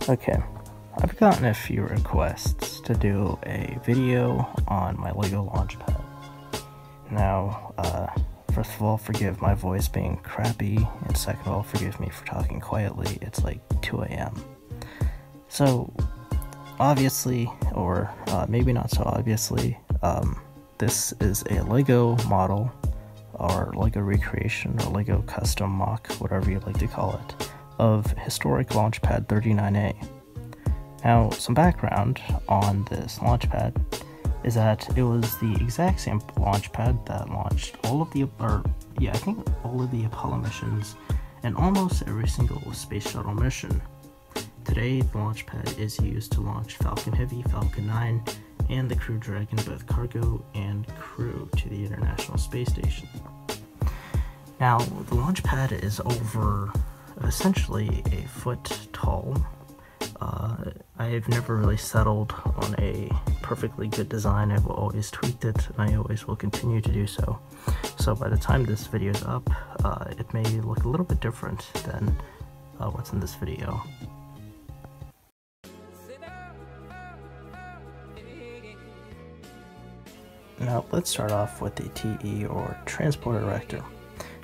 Okay, I've gotten a few requests to do a video on my LEGO Launchpad. Now, first of all, forgive my voice being crappy, and second of all, forgive me for talking quietly. It's like 2 a.m. So, obviously, or maybe not so obviously, this is a LEGO model, or LEGO recreation, or LEGO custom mock, whatever you'd like to call it, of historic Launchpad 39A. Now, some background on this Launchpad is that it was the exact same Launchpad that launched all of the, all of the Apollo missions and almost every single Space Shuttle mission. Today, the Launchpad is used to launch Falcon Heavy, Falcon 9, and the Crew Dragon, both cargo and crew, to the International Space Station. Now, the Launchpad is over essentially a foot tall. I've never really settled on a perfectly good design. I've always tweaked it, and I always will continue to do so. So by the time this video is up, it may look a little bit different than what's in this video. Now let's start off with the TE, or Transport Erector.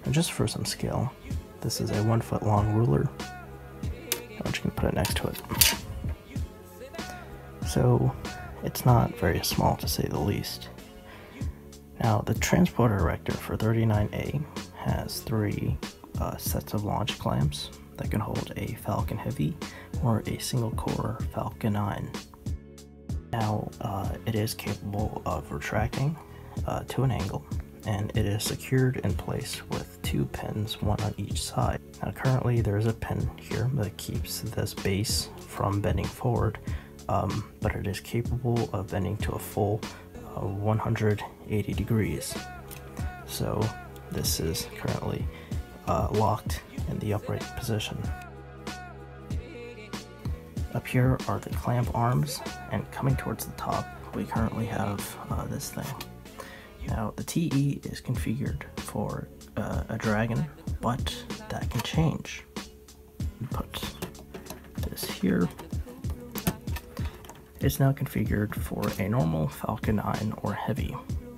And just for some scale, this is a 1 foot long ruler. I'm just going to put it next to it. So it's not very small, to say the least. Now the Transporter Erector for 39A has 3 sets of launch clamps that can hold a Falcon Heavy or a single core Falcon 9. Now it is capable of retracting to an angle, and it is secured in place with 2 pins, one on each side. Now currently there is a pin here that keeps this base from bending forward, but it is capable of bending to a full 180 degrees. So this is currently locked in the upright position. Up here are the clamp arms, and coming towards the top we currently have this thing. Now the TE is configured for a dragon, but that can change. Put this here. It's now configured for a normal Falcon 9 or Heavy.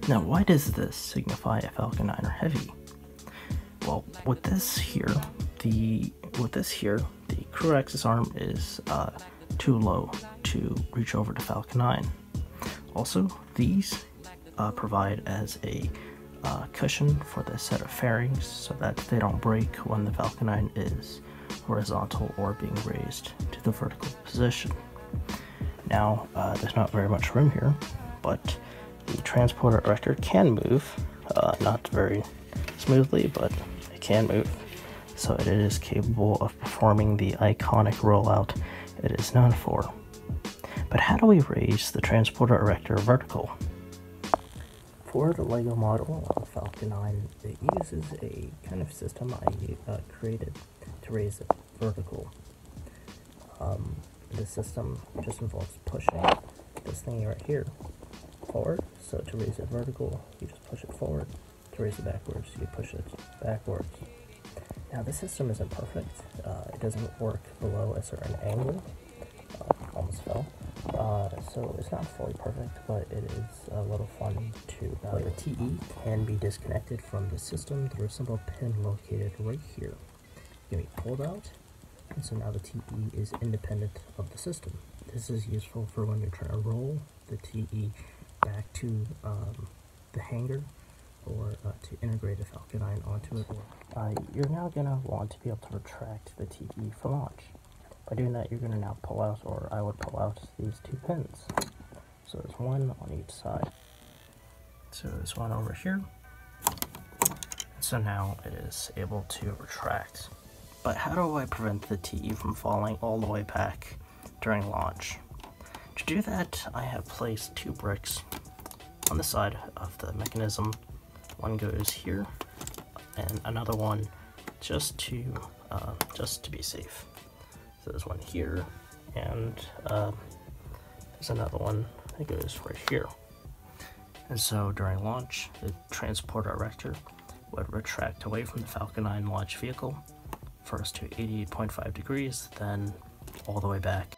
Now why does this signify a Falcon 9 or Heavy? Well, with this here, the crew access arm is too low to reach over to Falcon 9. Also, these provide as a cushion for the set of fairings so that they don't break when the Falcon 9 is horizontal or being raised to the vertical position. Now, there's not very much room here, but the Transporter Erector can move, not very smoothly, but it can move, so it is capable of performing the iconic rollout it is known for. But how do we raise the Transporter Erector vertical? For the LEGO model of Falcon 9, it uses a kind of system I created to raise it vertical. The system just involves pushing this thing right here forward. So to raise it vertical, you just push it forward. To raise it backwards, you push it backwards. Now this system isn't perfect. It doesn't work below a certain angle. Almost fell. So it's not fully perfect, but it is a little fun to play. The TE can be disconnected from the system through a simple pin located right here. It can be pulled out, and so now the TE is independent of the system. This is useful for when you're trying to roll the TE back to the hangar, or to integrate a Falcon 9 onto it. You're now going to want to be able to retract the TE for launch. By doing that, you're going to now pull out, or I would pull out, these 2 pins. So there's one on each side. So there's one over here. So now it is able to retract. But how do I prevent the TE from falling all the way back during launch? To do that, I have placed 2 bricks on the side of the mechanism. One goes here, and another one just to be safe. So there's one here, and there's another one that goes right here. And so during launch, the Transporter Erector would retract away from the Falcon 9 launch vehicle, first to 88.5 degrees, then all the way back.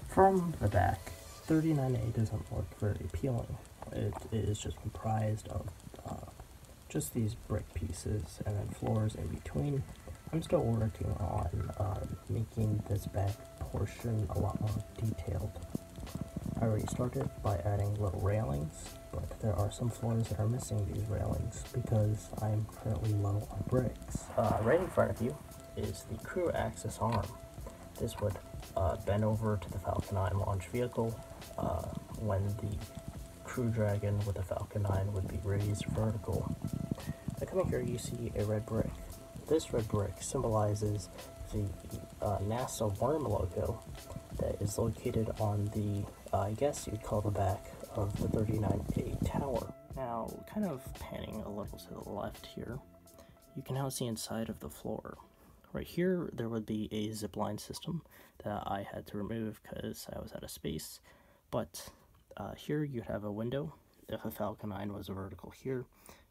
From the back, 39A doesn't look very appealing. It is just comprised of just these brick pieces and then floors in between. I'm still working on making this back portion a lot more detailed. I already started by adding little railings, but there are some floors that are missing these railings because I'm currently low on bricks. Right in front of you is the crew access arm. This would bend over to the Falcon 9 launch vehicle when the Crew Dragon with the Falcon 9 would be raised vertical. Now coming here, you see a red brick. This red brick symbolizes the NASA worm logo that is located on the, I guess you'd call the back of the 39A tower. Now, kind of panning a little to the left here, you can now see inside of the floor. Right here, there would be a zipline system that I had to remove because I was out of space, but here you'd have a window. If a Falcon 9 was vertical here,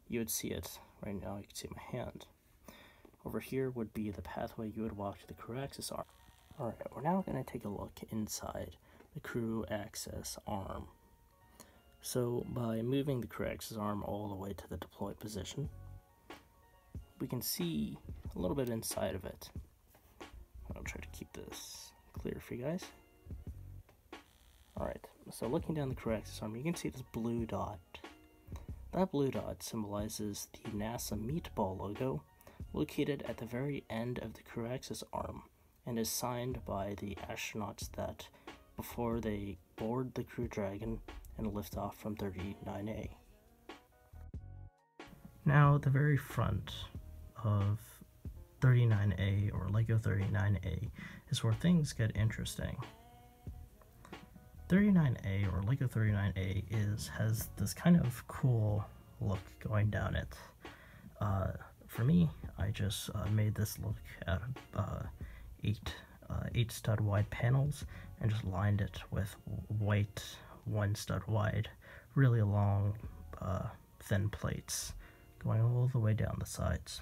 you would see it. Right now you can see my hand. Over here would be the pathway you would walk to the crew access arm. Alright, we're now going to take a look inside the crew access arm. So by moving the crew access arm all the way to the deployed position, we can see a little bit inside of it. I'll try to keep this clear for you guys. Alright, so looking down the crew access arm, you can see this blue dot. That blue dot symbolizes the NASA meatball logo located at the very end of the crew access arm and is signed by the astronauts that before they board the Crew Dragon and lift off from 39A. Now, the very front of 39A or LEGO 39A is where things get interesting. 39A or LEGO 39A has this kind of cool look going down it. For me, I just made this look out of 8 stud wide panels and just lined it with white 1 stud wide, really long, thin plates going all the way down the sides.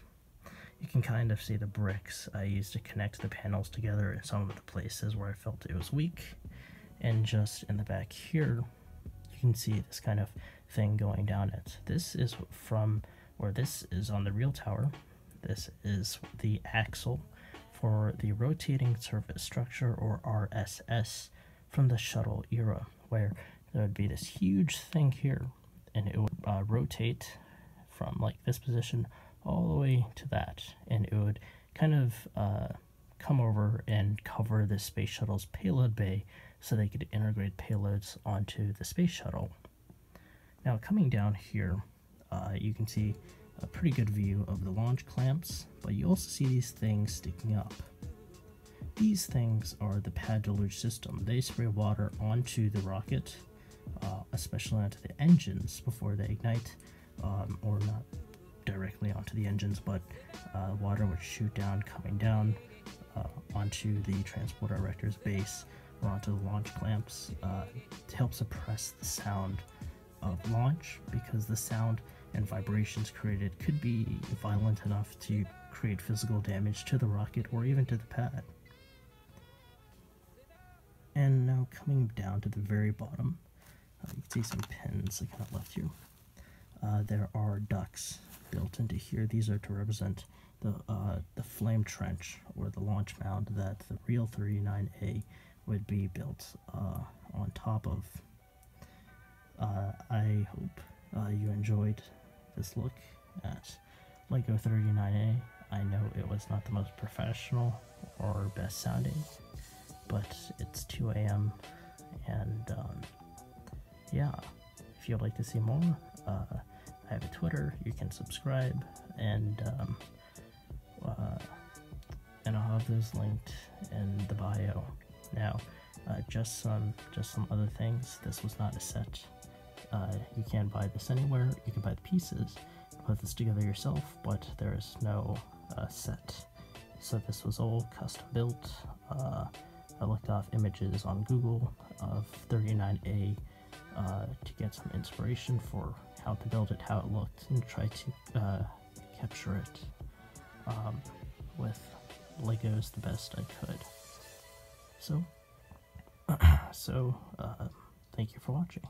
You can kind of see the bricks I used to connect the panels together in some of the places where I felt it was weak. And just in the back here, you can see this kind of thing going down it. This is this is on the real tower. This is the axle for the rotating surface structure, or RSS, from the shuttle era, where there would be this huge thing here, and it would rotate from like this position all the way to that, and it would kind of come over and cover the space shuttle's payload bay so they could integrate payloads onto the space shuttle. Now coming down here, you can see a pretty good view of the launch clamps, but you also see these things sticking up. These things are the pad deluge system. They spray water onto the rocket, especially onto the engines before they ignite, or not directly onto the engines, but water would shoot down, coming down onto the transport director's base or onto the launch clamps to help suppress the sound of launch, because the sound and vibrations created could be violent enough to create physical damage to the rocket or even to the pad. And now coming down to the very bottom, you can see some pins I kind of left here. There are ducts built into here. These are to represent the flame trench or the launch mound that the real 39A would be built on top of. I hope you enjoyed this look at LEGO 39A. I know it was not the most professional or best sounding, but it's 2 AM and yeah, if you'd like to see more, I have a Twitter, you can subscribe, and I'll have those linked in the bio. Now, just some other things. This was not a set. You can buy this anywhere. You can buy the pieces, put this together yourself, but there is no set. So this was all custom built. I looked off images on Google of 39A to get some inspiration for how to build it, how it looked, and try to capture it with Legos the best I could. So, thank you for watching.